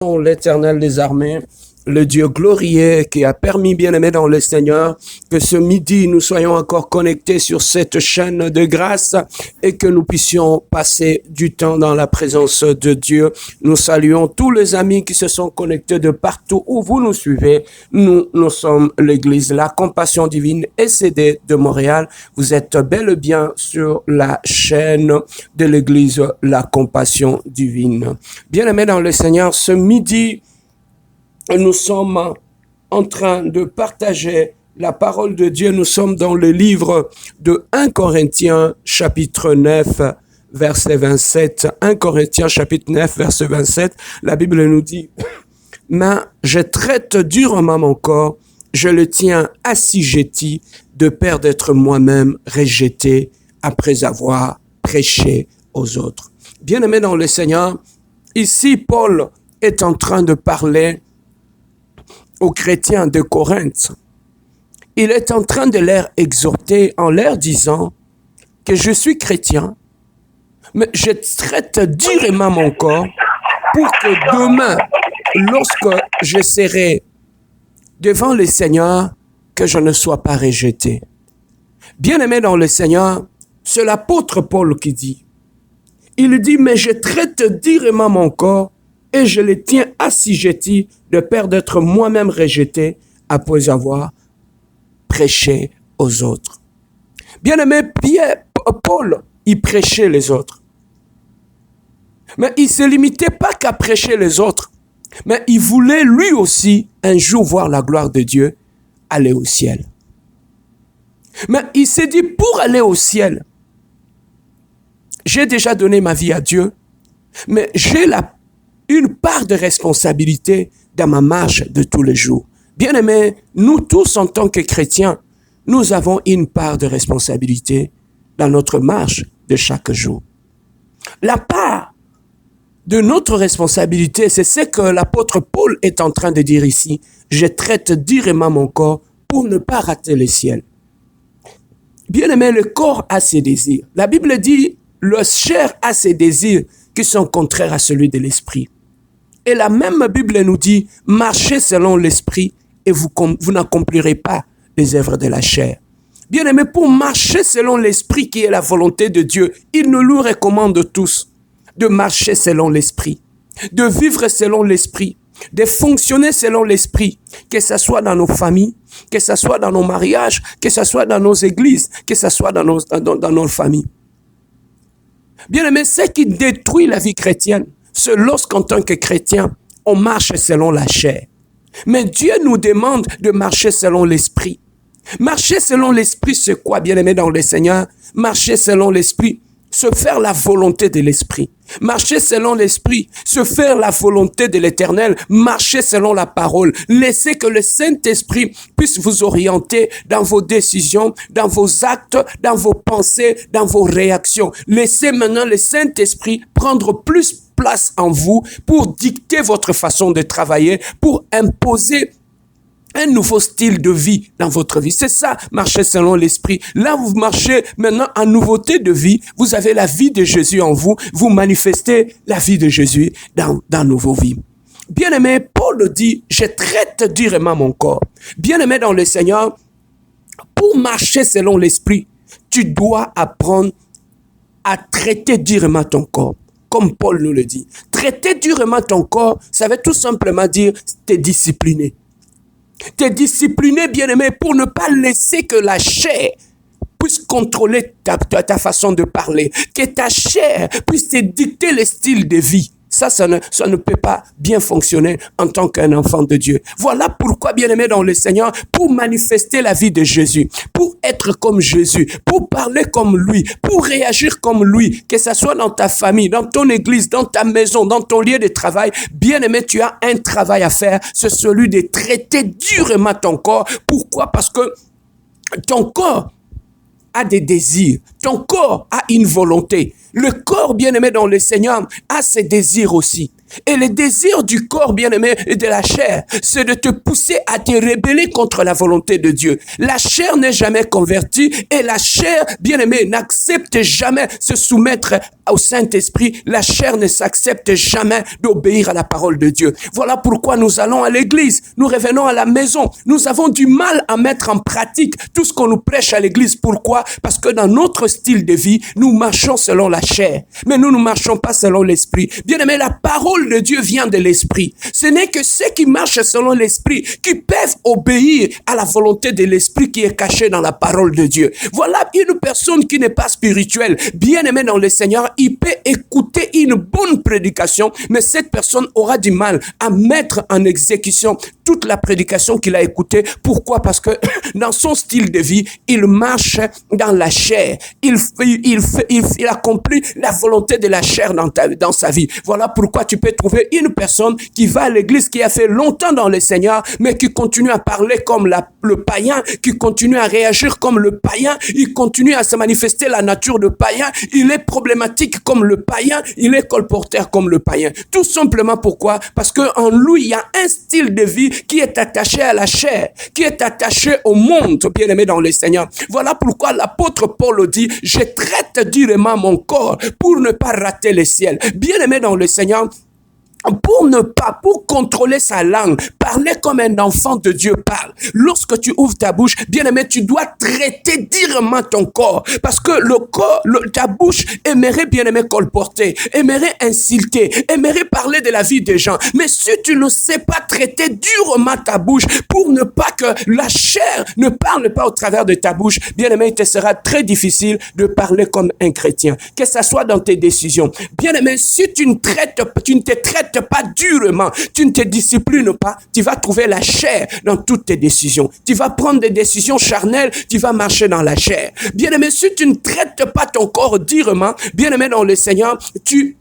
L'Éternel des armées, le Dieu glorieux qui a permis, bien-aimé dans le Seigneur, que ce midi nous soyons encore connectés sur cette chaîne de grâce et que nous puissions passer du temps dans la présence de Dieu. Nous saluons tous les amis qui se sont connectés de partout où vous nous suivez. Nous sommes l'Église La Compassion Divine SCD de Montréal. Vous êtes bel et bien sur la chaîne de l'Église La Compassion Divine. Bien-aimé dans le Seigneur, ce midi, nous sommes en train de partager la parole de Dieu. Nous sommes dans le livre de 1 Corinthiens chapitre 9 verset 27. 1 Corinthiens chapitre 9 verset 27. La Bible nous dit « Mais je traite durement mon corps, je le tiens assujetti de peur d'être moi-même rejeté après avoir prêché aux autres. » Bien-aimé dans le Seigneur, ici Paul est en train de parler aux chrétiens de Corinthe. Il est en train de leur exhorter en leur disant que je suis chrétien, mais je traite durement mon corps pour que demain, lorsque je serai devant le Seigneur, que je ne sois pas rejeté. Bien-aimé dans le Seigneur, c'est l'apôtre Paul qui dit. Il dit, mais je traite durement mon corps et je le tiens assujetti de peur d'être moi-même rejeté après avoir prêché aux autres. Bien-aimé, Paul, il prêchait les autres. Mais il ne se limitait pas qu'à prêcher les autres, mais il voulait lui aussi un jour voir la gloire de Dieu aller au ciel. Mais il s'est dit, pour aller au ciel, j'ai déjà donné ma vie à Dieu, mais j'ai une part de responsabilité dans ma marche de tous les jours. Bien-aimés, nous tous en tant que chrétiens, nous avons une part de responsabilité dans notre marche de chaque jour. La part de notre responsabilité, c'est ce que l'apôtre Paul est en train de dire ici. Je traite durement mon corps pour ne pas rater le ciel. Bien-aimé, le corps a ses désirs. La Bible dit, le chair a ses désirs qui sont contraires à celui de l'esprit. Et la même Bible nous dit, marchez selon l'esprit et vous n'accomplirez pas les œuvres de la chair. Bien-aimé, pour marcher selon l'esprit qui est la volonté de Dieu, il nous le recommande tous de marcher selon l'esprit, de vivre selon l'esprit, de fonctionner selon l'esprit, que ce soit dans nos familles, que ce soit dans nos mariages, que ce soit dans nos églises, que ce soit dans nos familles. Bien-aimé, ce qui détruit la vie chrétienne, c'est lorsqu'en tant que chrétien, on marche selon la chair. Mais Dieu nous demande de marcher selon l'esprit. Marcher selon l'esprit, c'est quoi, bien-aimé dans le Seigneur? Marcher selon l'esprit, se faire la volonté de l'esprit. Marcher selon l'esprit, se faire la volonté de l'Éternel. Marcher selon la parole. Laissez que le Saint-Esprit puisse vous orienter dans vos décisions, dans vos actes, dans vos pensées, dans vos réactions. Laissez maintenant le Saint-Esprit prendre plus place en vous pour dicter votre façon de travailler, pour imposer un nouveau style de vie dans votre vie. C'est ça, marcher selon l'esprit. Là, vous marchez maintenant en nouveauté de vie. Vous avez la vie de Jésus en vous. Vous manifestez la vie de Jésus dans vos vies. Bien-aimé, Paul dit, je traite durement mon corps. Bien-aimé dans le Seigneur, pour marcher selon l'esprit, tu dois apprendre à traiter durement ton corps. Comme Paul nous le dit. Traiter durement ton corps, ça veut tout simplement dire te discipliner. T'es discipliné, bien-aimé, pour ne pas laisser que la chair puisse contrôler ta façon de parler, que ta chair puisse te dicter le style de vie. Ça ne peut pas bien fonctionner en tant qu'un enfant de Dieu. Voilà pourquoi, bien-aimé dans le Seigneur, pour manifester la vie de Jésus, pour être comme Jésus, pour parler comme lui, pour réagir comme lui, que ce soit dans ta famille, dans ton église, dans ta maison, dans ton lieu de travail, bien-aimé, tu as un travail à faire, c'est celui de traiter durement ton corps. Pourquoi? Parce que ton corps a des désirs. ton corps a une volonté. Le corps, bien-aimé dans le Seigneur, a ses désirs aussi. Et le désir du corps, bien-aimé, et de la chair, c'est de te pousser à te rebeller contre la volonté de Dieu. La chair n'est jamais convertie et la chair, bien-aimé, n'accepte jamais se soumettre au Saint-Esprit. La chair ne s'accepte jamais d'obéir à la parole de Dieu. Voilà pourquoi nous allons à l'église, nous revenons à la maison. Nous avons du mal à mettre en pratique tout ce qu'on nous prêche à l'église. Pourquoi? Parce que dans notre style de vie, nous marchons selon la chair, mais nous ne marchons pas selon l'esprit. Bien-aimé, la parole de Dieu vient de l'esprit. Ce n'est que ceux qui marchent selon l'esprit qui peuvent obéir à la volonté de l'esprit qui est cachée dans la parole de Dieu. Voilà une personne qui n'est pas spirituelle, bien-aimée dans le Seigneur, il peut écouter une bonne prédication, mais cette personne aura du mal à mettre en exécution toute la prédication qu'il a écoutée. Pourquoi? Parce que dans son style de vie, il marche dans la chair. Il accomplit la volonté de la chair dans sa vie. Voilà pourquoi tu peux trouver une personne qui va à l'église, qui a fait longtemps dans le Seigneur, mais qui continue à parler comme le païen, qui continue à réagir comme le païen, il continue à se manifester la nature de païen, il est problématique comme le païen, il est colporteur comme le païen. Tout simplement pourquoi? Parce qu'en lui, il y a un style de vie qui est attaché à la chair, qui est attaché au monde, bien aimé dans le Seigneur. Voilà pourquoi l'apôtre Paul dit, je traite durement mon corps pour ne pas rater le ciel. Bien aimé dans le Seigneur, pour contrôler sa langue, parler comme un enfant de Dieu parle. Lorsque tu ouvres ta bouche, bien-aimé, tu dois traiter durement ton corps. Parce que ta bouche aimerait, bien-aimé, colporter, aimerait insulter, aimerait parler de la vie des gens. Mais si tu ne sais pas traiter durement ta bouche pour ne pas que la chair ne parle pas au travers de ta bouche, bien-aimé, il te sera très difficile de parler comme un chrétien. Que ça soit dans tes décisions. Bien-aimé, si tu ne te traites pas durement, tu ne te disciplines pas, tu vas trouver la chair dans toutes tes décisions. Tu vas prendre des décisions charnelles, tu vas marcher dans la chair. Bien-aimé, si tu ne traites pas ton corps durement, bien-aimé dans le Seigneur, tu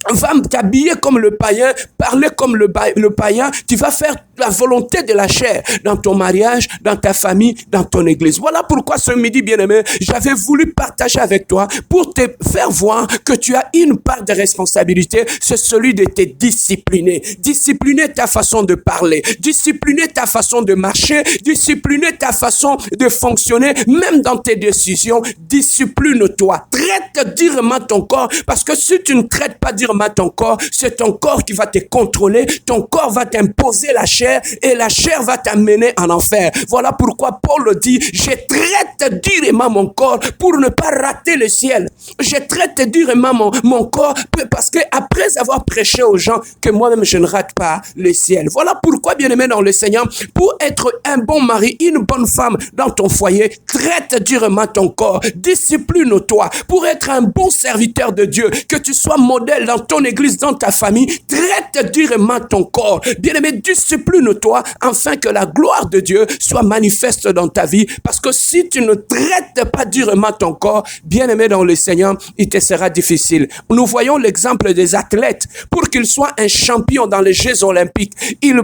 vas t'habiller comme le païen, parler comme le païen, tu vas faire la volonté de la chair dans ton mariage, dans ta famille, dans ton église. Voilà pourquoi ce midi, bien-aimé, j'avais voulu partager avec toi pour te faire voir que tu as une part de responsabilité, c'est celui de te discipliner. Discipliner ta façon de parler, discipliner ta façon de marcher, discipliner ta façon de fonctionner, même dans tes décisions. Discipline-toi. Traite durement ton corps, parce que si tu ne traites pas durement ton corps, c'est ton corps qui va te contrôler, ton corps va t'imposer la chair et la chair va t'amener en enfer. Voilà pourquoi Paul dit, je traite durement mon corps pour ne pas rater le ciel. Je traite durement mon corps parce que après avoir prêché aux gens que moi-même je ne rate pas le ciel. Voilà pourquoi, bien-aimé dans le Seigneur, pour être un bon mari, une bonne femme dans ton foyer, traite durement ton corps, discipline-toi. Pour être un bon serviteur de Dieu, que tu sois modèle dans ton église, dans ta famille, traite durement ton corps. Bien-aimé, discipline-toi afin que la gloire de Dieu soit manifeste dans ta vie. Parce que si tu ne traites pas durement ton corps, bien-aimé dans le Seigneur, il te sera difficile. Nous voyons l'exemple des athlètes. Pour qu'ils soient un champion dans les Jeux olympiques, ils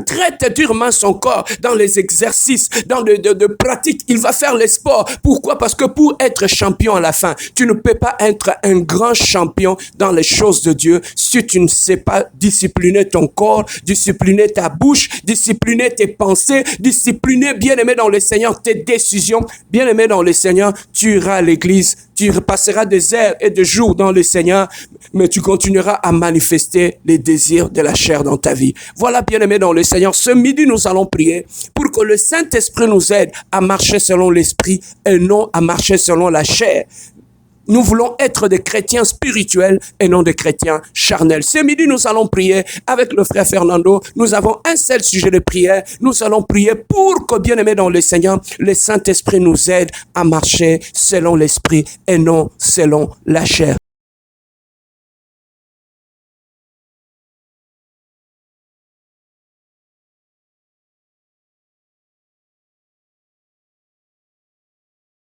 traite durement son corps dans les exercices, dans de pratiques. Il va faire les sports. Pourquoi? Parce que pour être champion à la fin, tu ne peux pas être un grand champion dans les choses de Dieu si tu ne sais pas discipliner ton corps, discipliner ta bouche, discipliner tes pensées, discipliner, bien-aimé dans le Seigneur, tes décisions. Bien-aimé dans le Seigneur, tu iras à l'église, tu passeras des heures et des jours dans le Seigneur, mais tu continueras à manifester les désirs de la chair dans ta vie. Voilà, bien-aimé dans le Seigneur, ce midi, nous allons prier pour que le Saint-Esprit nous aide à marcher selon l'Esprit et non à marcher selon la chair. Nous voulons être des chrétiens spirituels et non des chrétiens charnels. Ce midi, nous allons prier avec le frère Fernando. Nous avons un seul sujet de prière. Nous allons prier pour que, bien-aimé dans le Seigneur, le Saint-Esprit nous aide à marcher selon l'Esprit et non selon la chair.